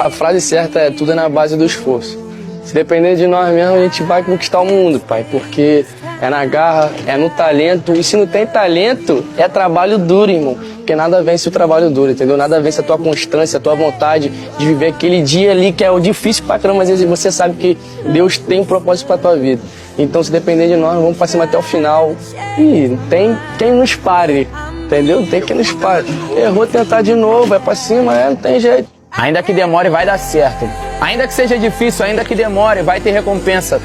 A frase certa é: tudo é na base do esforço. Se depender de nós mesmos, a gente vai conquistar o mundo, pai, porque é na garra, é no talento, e se não tem talento, é trabalho duro, irmão, porque nada vence o trabalho duro, entendeu? Nada vence a tua constância, a tua vontade de viver aquele dia ali que é o difícil pra caramba, às vezes você sabe que Deus tem um propósito pra tua vida. Então, se depender de nós, vamos pra cima até o final, e tem quem nos pare, entendeu? Tem quem nos pare. Errou, tentar de novo, vai pra cima, não tem jeito. Ainda que demore, vai dar certo. Ainda que seja difícil, ainda que demore, vai ter recompensa.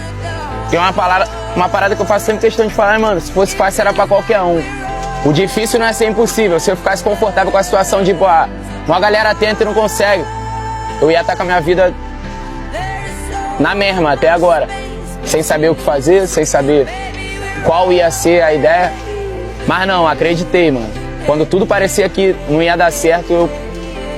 Tem uma parada que eu faço sempre questão de falar, mano, se fosse fácil era pra qualquer um. O difícil não é ser impossível. Se eu ficasse confortável com a situação de, uma galera tenta e não consegue, eu ia estar com a minha vida na mesma até agora. Sem saber o que fazer, sem saber qual ia ser a ideia. Mas não, acreditei, mano. Quando tudo parecia que não ia dar certo,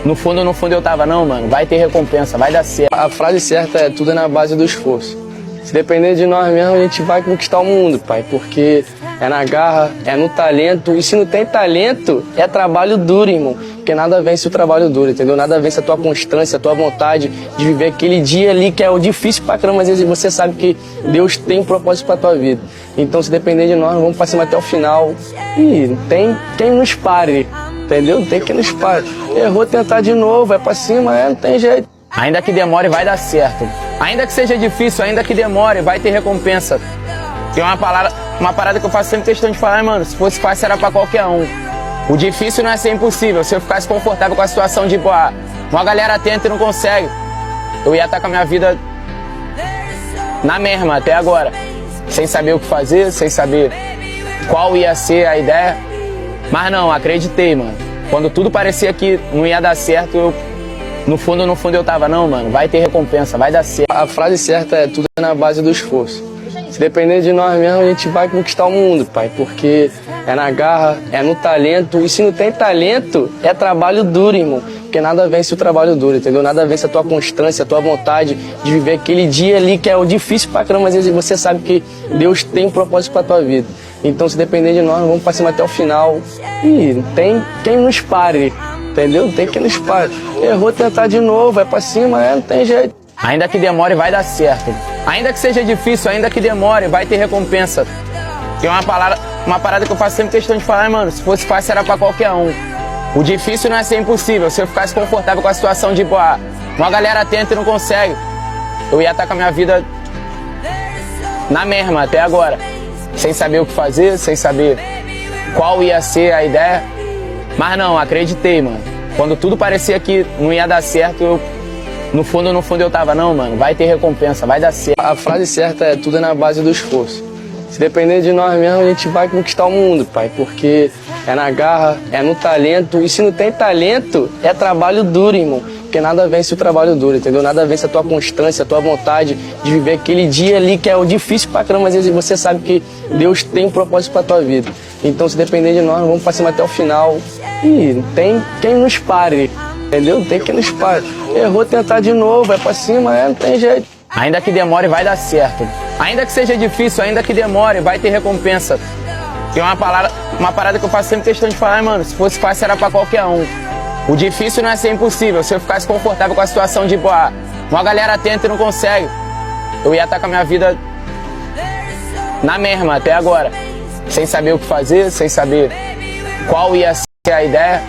no fundo eu tava, não, mano, vai ter recompensa, vai dar certo. A frase certa é: tudo é na base do esforço. Se depender de nós mesmos, a gente vai conquistar o mundo, pai, porque é na garra, é no talento, e se não tem talento, é trabalho duro, irmão, porque nada vence o trabalho duro, entendeu? Nada vence a tua constância, a tua vontade de viver aquele dia ali que é o difícil pra caramba, às vezes você sabe que Deus tem um propósito pra tua vida. Então, se depender de nós, vamos pra cima até o final, e tem quem nos pare, entendeu? Tem quem nos pare. Errou, tentar de novo, vai pra cima, não tem jeito. Ainda que demore, vai dar certo. Ainda que seja difícil, ainda que demore, vai ter recompensa. Tem uma parada que eu faço sempre questão de falar, mano, se fosse fácil era pra qualquer um. O difícil não é ser impossível. Se eu ficasse confortável com a situação de, uma galera tenta e não consegue, eu ia estar com a minha vida na mesma até agora. Sem saber o que fazer, sem saber qual ia ser a ideia. Mas não, acreditei, mano. Quando tudo parecia que não ia dar certo, no fundo eu tava, não, mano, vai ter recompensa, vai dar certo. A frase certa é: tudo é na base do esforço. Se depender de nós mesmos, a gente vai conquistar o mundo, pai, porque é na garra, é no talento, e se não tem talento, é trabalho duro, irmão, porque nada vence o trabalho duro, entendeu? Nada vence a tua constância, a tua vontade de viver aquele dia ali que é o difícil pra caramba, às vezes você sabe que Deus tem um propósito pra tua vida. Então, se depender de nós, vamos pra cima até o final, e tem quem nos pare, entendeu? Tem quem nos pare. Errou, tentar de novo, vai pra cima, não tem jeito. Ainda que demore, vai dar certo. Ainda que seja difícil, ainda que demore, vai ter recompensa. Tem uma parada que eu faço sempre questão de falar, mano, se fosse fácil era pra qualquer um. O difícil não é ser impossível. Se eu ficasse confortável com a situação de, uma galera tenta e não consegue, eu ia estar com a minha vida na mesma até agora. Sem saber o que fazer, sem saber qual ia ser a ideia. Mas não, acreditei, mano. Quando tudo parecia que não ia dar certo, no fundo eu tava, não, mano, vai ter recompensa, vai dar certo. A frase certa é: tudo é na base do esforço. Se depender de nós mesmos, a gente vai conquistar o mundo, pai, porque é na garra, é no talento, e se não tem talento, é trabalho duro, irmão, porque nada vence o trabalho duro, entendeu? Nada vence a tua constância, a tua vontade de viver aquele dia ali que é o difícil pra caramba, às vezes você sabe que Deus tem um propósito pra tua vida. Então, se depender de nós, vamos pra cima até o final, e tem quem nos pare, entendeu? Tem quem nos pare. Errou, tentar de novo, vai pra cima, não tem jeito. Ainda que demore, vai dar certo. Ainda que seja difícil, ainda que demore, vai ter recompensa. Tem uma parada que eu faço sempre questão de falar, mano, se fosse fácil era pra qualquer um. O difícil não é ser impossível. Se eu ficasse confortável com a situação de, uma galera tenta e não consegue, eu ia estar com a minha vida na mesma até agora. Sem saber o que fazer, sem saber qual ia ser a ideia.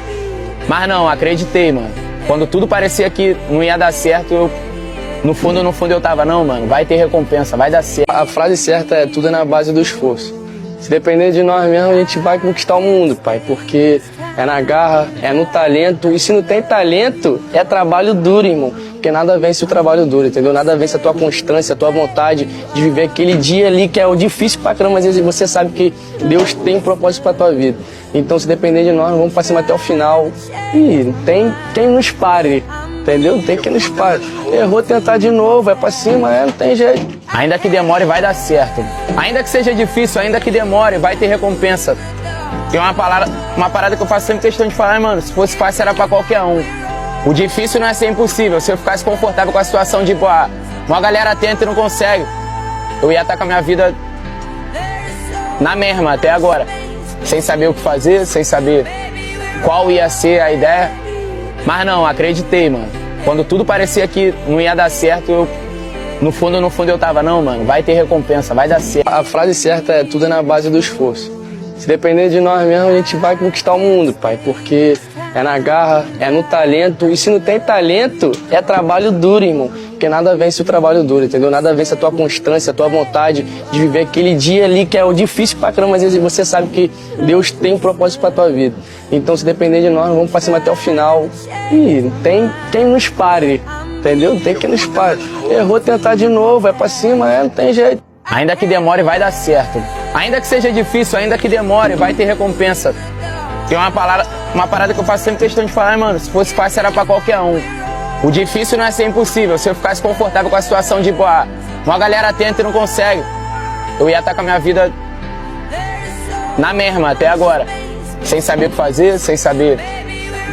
Mas não, acreditei, mano. Quando tudo parecia que não ia dar certo, no fundo eu tava, não, mano, vai ter recompensa, vai dar certo. A frase certa é: tudo é na base do esforço. Se depender de nós mesmos, a gente vai conquistar o mundo, pai, porque é na garra, é no talento, e se não tem talento, é trabalho duro, irmão, porque nada vence o trabalho duro, entendeu? Nada vence a tua constância, a tua vontade de viver aquele dia ali que é o difícil pra caramba, às vezes você sabe que Deus tem um propósito pra tua vida. Então, se depender de nós, vamos pra cima até o final, e tem quem nos pare, entendeu? Tem quem nos pare. Errou, tentar de novo, vai pra cima, não tem jeito. Ainda que demore, vai dar certo. Ainda que seja difícil, ainda que demore, vai ter recompensa. Tem uma parada que eu faço sempre questão de falar, mano, se fosse fácil era pra qualquer um. O difícil não é ser impossível. Se eu ficasse confortável com a situação de, uma galera tenta e não consegue, eu ia estar com a minha vida na mesma até agora. Sem saber o que fazer, sem saber qual ia ser a ideia. Mas não, acreditei, mano. Quando tudo parecia que não ia dar certo, no fundo eu tava, não, mano, vai ter recompensa, vai dar certo. A frase certa é: tudo é na base do esforço. Se depender de nós mesmos, a gente vai conquistar o mundo, pai, porque é na garra, é no talento, e se não tem talento, é trabalho duro, irmão, porque nada vence o trabalho duro, entendeu? Nada vence a tua constância, a tua vontade de viver aquele dia ali que é o difícil pra caramba, às vezes você sabe que Deus tem um propósito pra tua vida. Então, se depender de nós, vamos pra cima até o final, e não tem quem nos pare, entendeu? Não tem quem nos pare. Errou, tentar de novo, é pra cima, não tem jeito. Ainda que demore, vai dar certo. Ainda que seja difícil, ainda que demore, vai ter recompensa. Tem uma parada que eu faço sempre questão de falar, mano, se fosse fácil era pra qualquer um. O difícil não é ser impossível. Se eu ficasse confortável com a situação de, uma galera tenta e não consegue, eu ia estar com a minha vida na mesma até agora. Sem saber o que fazer, sem saber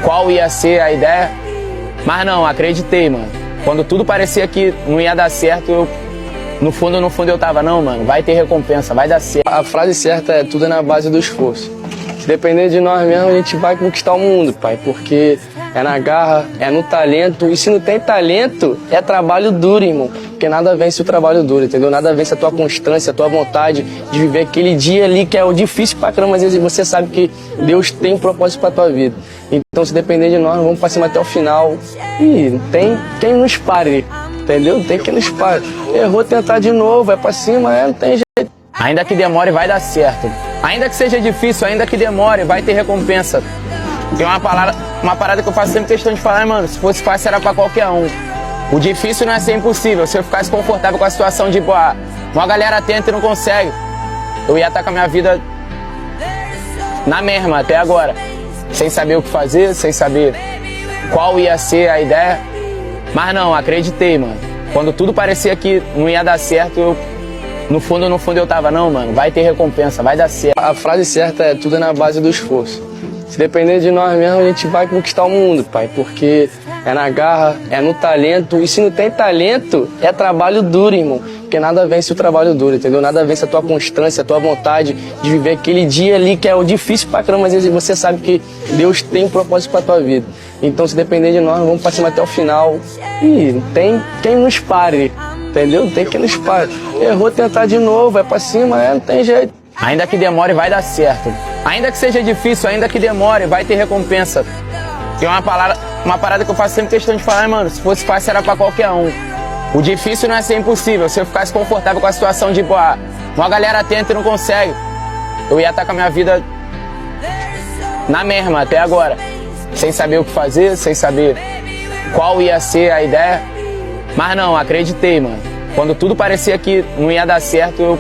qual ia ser a ideia. Mas não, acreditei, mano. Quando tudo parecia que não ia dar certo, no fundo eu tava, não, mano, vai ter recompensa, vai dar certo. A frase certa é: tudo é na base do esforço. Se depender de nós mesmos, a gente vai conquistar o mundo, pai, porque é na garra, é no talento, e se não tem talento, é trabalho duro, irmão, porque nada vence o trabalho duro, entendeu? Nada vence a tua constância, a tua vontade de viver aquele dia ali que é o difícil pra caramba, às vezes você sabe que Deus tem um propósito pra tua vida. Então, se depender de nós, vamos pra cima até o final, e não tem quem nos pare, entendeu? Não tem quem nos pare. Errou, tentar de novo, é pra cima, não tem jeito. Ainda que demore, vai dar certo. Ainda que seja difícil, ainda que demore, vai ter recompensa. Tem uma parada que eu faço sempre questão de falar, mano, se fosse fácil era pra qualquer um. O difícil não é ser impossível. Se eu ficasse confortável com a situação de, uma galera tenta e não consegue, eu ia estar com a minha vida na mesma até agora. Sem saber o que fazer, sem saber qual ia ser a ideia. Mas não, acreditei, mano. Quando tudo parecia que não ia dar certo, no fundo eu tava, não, mano, vai ter recompensa, vai dar certo. A frase certa é: tudo é na base do esforço. Se depender de nós mesmos, a gente vai conquistar o mundo, pai, porque é na garra, é no talento, e se não tem talento, é trabalho duro, irmão, porque nada vence o trabalho duro, entendeu? Nada vence a tua constância, a tua vontade de viver aquele dia ali que é o difícil pra caramba, às vezes você sabe que Deus tem um propósito pra tua vida. Então, se depender de nós, vamos pra cima até o final, e não tem quem nos pare, entendeu? Não tem quem nos pare. Errou, tentar de novo, é pra cima, não tem jeito. Ainda que demore, vai dar certo. Ainda que seja difícil, ainda que demore, vai ter recompensa. Tem uma parada que eu faço sempre questão de falar, mano, se fosse fácil era pra qualquer um. O difícil não é ser impossível. Se eu ficasse confortável com a situação de, uma galera tenta e não consegue, eu ia estar com a minha vida na mesma até agora. Sem saber o que fazer, sem saber qual ia ser a ideia. Mas não, acreditei, mano. Quando tudo parecia que não ia dar certo,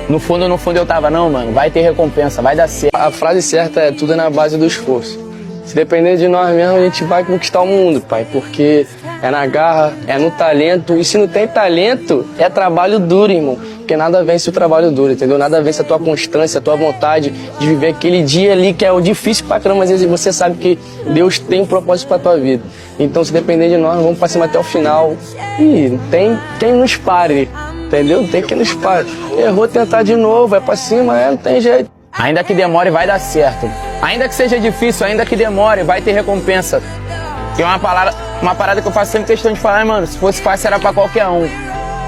no fundo eu tava, não, mano, vai ter recompensa, vai dar certo. A frase certa é: tudo é na base do esforço. Se depender de nós mesmos, a gente vai conquistar o mundo, pai, porque é na garra, é no talento, e se não tem talento, é trabalho duro, irmão, porque nada vence o trabalho duro, entendeu? Nada vence a tua constância, a tua vontade de viver aquele dia ali que é o difícil pra caramba, às vezes você sabe que Deus tem um propósito pra tua vida. Então, se depender de nós, vamos pra cima até o final, e não tem quem nos pare, entendeu? Não tem quem nos pare. Errou, tentar de novo, é pra cima, não tem jeito. Ainda que demore, vai dar certo. Ainda que seja difícil, ainda que demore, vai ter recompensa. Tem uma parada que eu faço sempre questão de falar, mano, se fosse fácil era pra qualquer um.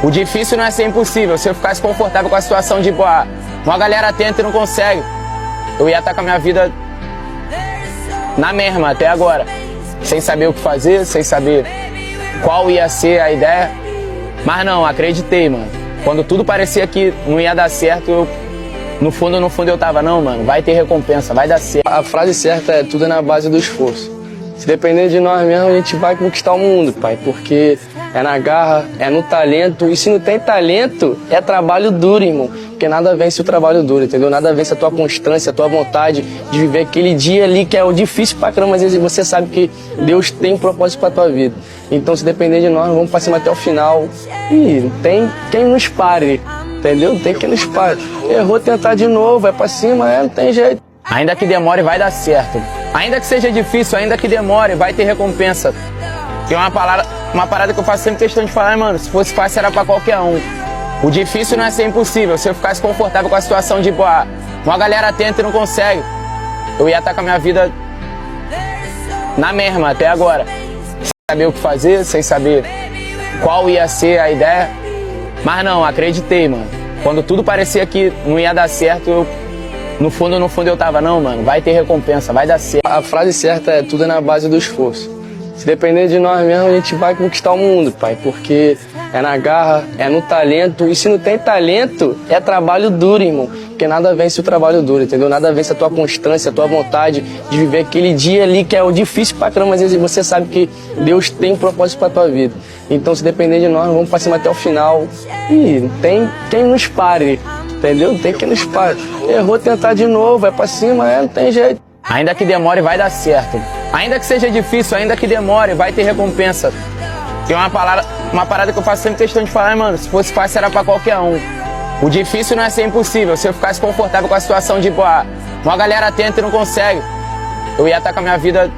O difícil não é ser impossível. Se eu ficasse confortável com a situação de, uma galera tenta e não consegue, eu ia estar com a minha vida na mesma até agora. Sem saber o que fazer, sem saber qual ia ser a ideia. Mas não, acreditei, mano. Quando tudo parecia que não ia dar certo, no fundo eu tava, não, mano, vai ter recompensa, vai dar certo. A frase certa é: tudo é na base do esforço. Se depender de nós mesmos, a gente vai conquistar o mundo, pai, porque é na garra, é no talento, e se não tem talento, é trabalho duro, irmão, porque nada vence o trabalho duro, entendeu? Nada vence a tua constância, a tua vontade de viver aquele dia ali que é o difícil pra caramba, às vezes você sabe que Deus tem um propósito pra tua vida. Então, se depender de nós, vamos pra cima até o final, e não tem quem nos pare, entendeu? Não tem quem nos pare. Errou, tentar de novo, é pra cima, não tem jeito. Ainda que demore, vai dar certo. Ainda que seja difícil, ainda que demore, vai ter recompensa. Tem uma parada que eu faço sempre questão de falar, mano, se fosse fácil era pra qualquer um. O difícil não é ser impossível. Se eu ficasse confortável com a situação de, uma galera tenta e não consegue, eu ia estar com a minha vida na mesma até agora. Saber o que fazer, sem saber qual ia ser a ideia. Mas não, acreditei, mano. Quando tudo parecia que não ia dar certo, no fundo eu tava, não, mano, vai ter recompensa, vai dar certo. A frase certa é: tudo é na base do esforço. Se depender de nós mesmos, a gente vai conquistar o mundo, pai, porque é na garra, é no talento, e se não tem talento, é trabalho duro, irmão, porque nada vence o trabalho duro, entendeu? Nada vence a tua constância, a tua vontade de viver aquele dia ali que é o difícil pra caramba, às vezes você sabe que Deus tem um propósito pra tua vida. Então, se depender de nós, vamos pra cima até o final, e tem quem nos pare, entendeu? Tem quem nos pare. Errou, tentar de novo, é pra cima, não tem jeito. Ainda que demore, vai dar certo. Ainda que seja difícil, ainda que demore, vai ter recompensa. Tem uma parada que eu faço sempre questão de falar, mano, se fosse fácil era pra qualquer um. O difícil não é ser impossível. Se eu ficasse confortável com a situação de, uma galera tenta e não consegue, eu ia estar com a minha vida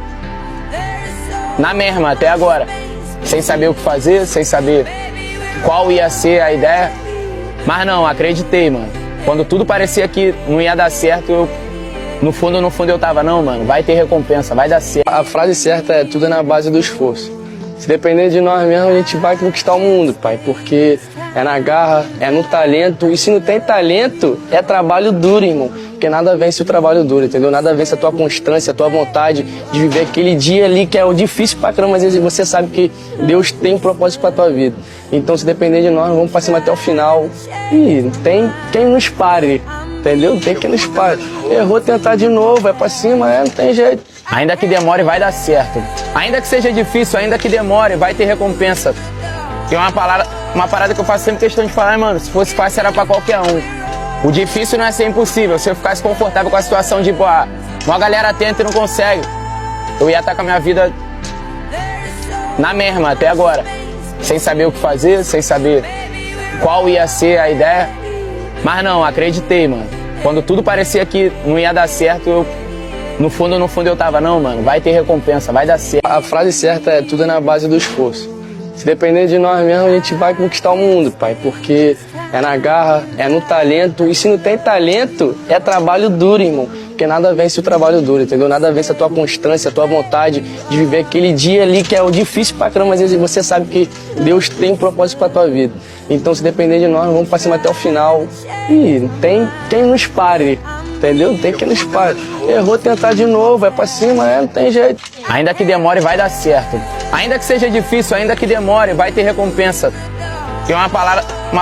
na mesma até agora. Sem saber o que fazer, sem saber qual ia ser a ideia. Mas não, acreditei, mano. Quando tudo parecia que não ia dar certo, no fundo eu tava, não, mano, vai ter recompensa, vai dar certo. A frase certa é: tudo é na base do esforço. Se depender de nós mesmos, a gente vai conquistar o mundo, pai, porque é na garra, é no talento, e se não tem talento, é trabalho duro, irmão, porque nada vence o trabalho duro, entendeu? Nada vence a tua constância, a tua vontade de viver aquele dia ali que é o difícil pra caramba, às vezes você sabe que Deus tem um propósito pra tua vida. Então, se depender de nós, vamos pra cima até o final, e tem quem nos pare, entendeu? Tem quem nos pare. Errou, tentar de novo, é pra cima, não tem jeito. Ainda que demore, vai dar certo. Ainda que seja difícil, ainda que demore, vai ter recompensa. Tem uma parada que eu faço sempre questão de falar, mano, se fosse fácil era pra qualquer um. O difícil não é ser impossível. Se eu ficasse confortável com a situação de, uma galera tenta e não consegue, eu ia estar com a minha vida na mesma até agora. Sem saber o que fazer, sem saber qual ia ser a ideia. Mas não, acreditei, mano. Quando tudo parecia que não ia dar certo, no fundo eu tava, não, mano, vai ter recompensa, vai dar certo. A frase certa é: tudo é na base do esforço. Se depender de nós mesmos, a gente vai conquistar o mundo, pai, porque é na garra, é no talento, e se não tem talento, é trabalho duro, irmão, porque nada vence o trabalho duro, entendeu? Nada vence a tua constância, a tua vontade de viver aquele dia ali que é o difícil pra caramba, às vezes você sabe que Deus tem um propósito pra tua vida. Então, se depender de nós, vamos pra cima até o final, e tem quem nos pare, entendeu? Tem quem nos pare. Errou, tentar de novo, é pra cima, não tem jeito. Ainda que demore, vai dar certo. Ainda que seja difícil, ainda que demore, vai ter recompensa. Tem uma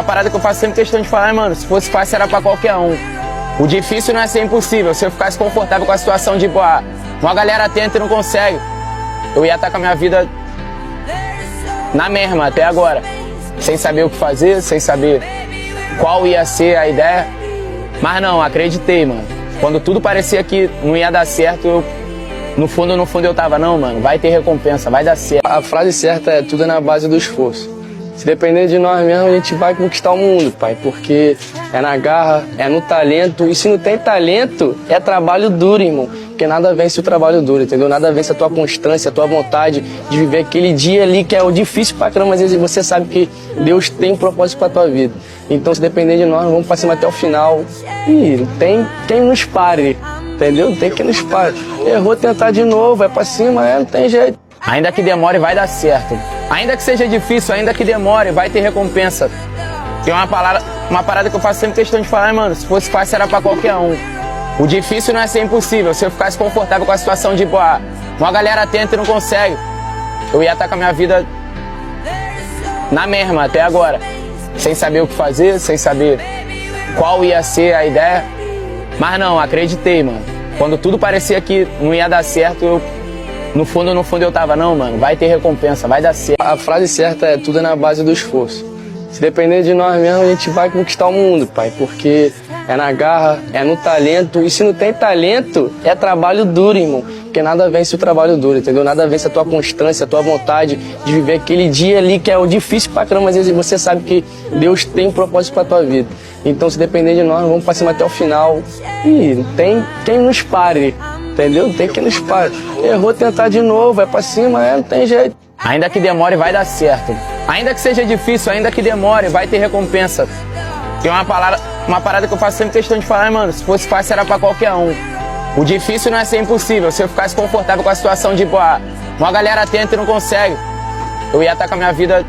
parada que eu faço sempre questão de falar, mano, se fosse fácil era pra qualquer um. O difícil não é ser impossível. Se eu ficasse confortável com a situação de, uma galera tenta e não consegue, eu ia estar com a minha vida na mesma até agora. Sem saber o que fazer, sem saber qual ia ser a ideia. Mas não, acreditei, mano. Quando tudo parecia que não ia dar certo, no fundo eu tava, não, mano, vai ter recompensa, vai dar certo. A frase certa é: tudo é na base do esforço. Se depender de nós mesmos, a gente vai conquistar o mundo, pai, porque é na garra, é no talento, e se não tem talento, é trabalho duro, irmão, porque nada vence o trabalho duro, entendeu? Nada vence a tua constância, a tua vontade de viver aquele dia ali que é o difícil pra caramba, às vezes você sabe que Deus tem um propósito pra tua vida. Então, se depender de nós, vamos pra cima até o final, e tem quem nos pare, entendeu? Tem quem nos pare. Errou, tentar de novo, é pra cima, não tem jeito. Ainda que demore, vai dar certo. Ainda que seja difícil, ainda que demore, vai ter recompensa. Tem uma parada que eu faço sempre questão de falar, mano, se fosse fácil era pra qualquer um. O difícil não é ser impossível. Se eu ficasse confortável com a situação de, uma galera tenta e não consegue, eu ia estar com a minha vida na mesma até agora. Sem saber o que fazer, sem saber qual ia ser a ideia. Mas não, acreditei, mano. Quando tudo parecia que não ia dar certo, no fundo eu tava, não, mano, vai ter recompensa, vai dar certo. A frase certa é: tudo é na base do esforço. Se depender de nós mesmos, a gente vai conquistar o mundo, pai, porque é na garra, é no talento, e se não tem talento, é trabalho duro, irmão, porque nada vence o trabalho duro, entendeu? Nada vence a tua constância, a tua vontade de viver aquele dia ali que é o difícil pra caramba, às vezes você sabe que Deus tem um propósito pra tua vida. Então, se depender de nós, vamos pra cima até o final, e tem quem nos pare, entendeu? Tem quem nos pare. Errou, tentar de novo, é pra cima, não tem jeito. Ainda que demore, vai dar certo. Ainda que seja difícil, ainda que demore, vai ter recompensa. Tem uma parada que eu faço sempre questão de falar, mano, se fosse fácil era pra qualquer um. O difícil não é ser impossível. Se eu ficasse confortável com a situação de, uma galera tenta e não consegue, eu ia estar com a minha vida